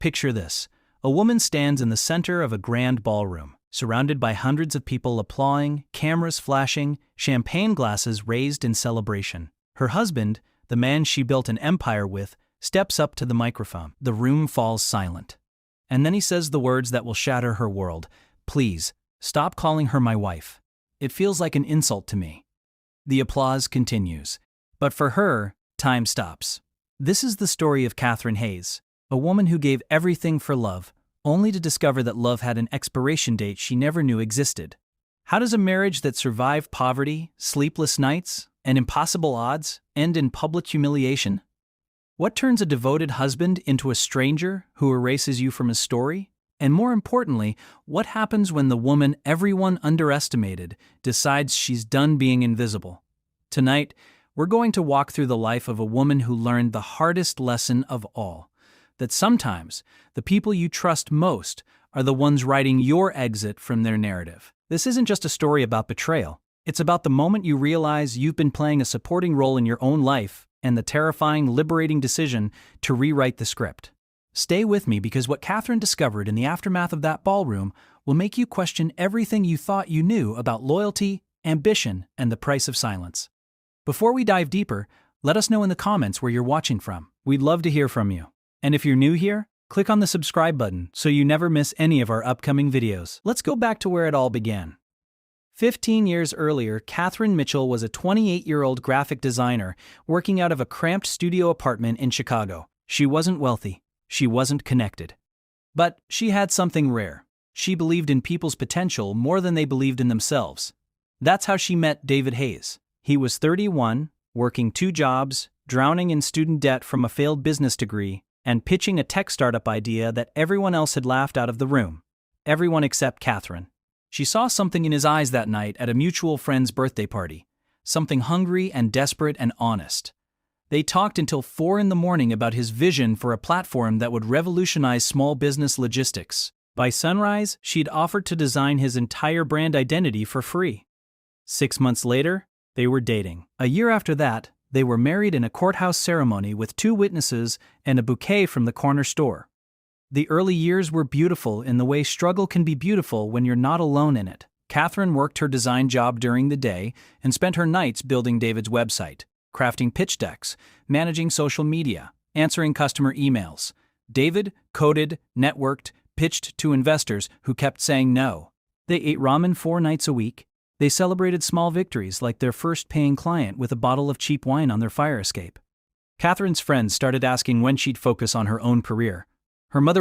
Picture this. A woman stands in the center of a grand ballroom, surrounded by hundreds of people applauding, cameras flashing, champagne glasses raised in celebration. Her husband, the man she built an empire with, steps up to the microphone. The room falls silent. And then he says the words that will shatter her world. "Please, stop calling her my wife. It feels like an insult to me." The applause continues. But for her, time stops. This is the story of Catherine Hayes, a woman who gave everything for love, only to discover that love had an expiration date she never knew existed. How does a marriage that survived poverty, sleepless nights, and impossible odds end in public humiliation? What turns a devoted husband into a stranger who erases you from his story? And more importantly, what happens when the woman everyone underestimated decides she's done being invisible? Tonight, we're going to walk through the life of a woman who learned the hardest lesson of all, that sometimes the people you trust most are the ones writing your exit from their narrative. This isn't just a story about betrayal. It's about the moment you realize you've been playing a supporting role in your own life and the terrifying, liberating decision to rewrite the script. Stay with me because what Catherine discovered in the aftermath of that ballroom will make you question everything you thought you knew about loyalty, ambition, and the price of silence. Before we dive deeper, let us know in the comments where you're watching from. We'd love to hear from you. And if you're new here, click on the subscribe button so you never miss any of our upcoming videos. Let's go back to where it all began. 15 years earlier, Catherine Mitchell was a 28-year-old graphic designer working out of a cramped studio apartment in Chicago. She wasn't wealthy. She wasn't connected. But she had something rare. She believed in people's potential more than they believed in themselves. That's how she met David Hayes. He was 31, working 2 jobs, drowning in student debt from a failed business degree, and pitching a tech startup idea that everyone else had laughed out of the room. Everyone except Catherine. She saw something in his eyes that night at a mutual friend's birthday party. Something hungry and desperate and honest. They talked until 4 a.m. about his vision for a platform that would revolutionize small business logistics. By sunrise, she'd offered to design his entire brand identity for free. 6 months later, they were dating. A year after that, they were married in a courthouse ceremony with 2 witnesses and a bouquet from the corner store. The early years were beautiful in the way struggle can be beautiful when you're not alone in it. Catherine worked her design job during the day and spent her nights building David's website, crafting pitch decks, managing social media, answering customer emails. David coded, networked, pitched to investors who kept saying no. They ate ramen 4 nights a week. They celebrated small victories like their first paying client with a bottle of cheap wine on their fire escape. Catherine's friends started asking when she'd focus on her own career. Her mother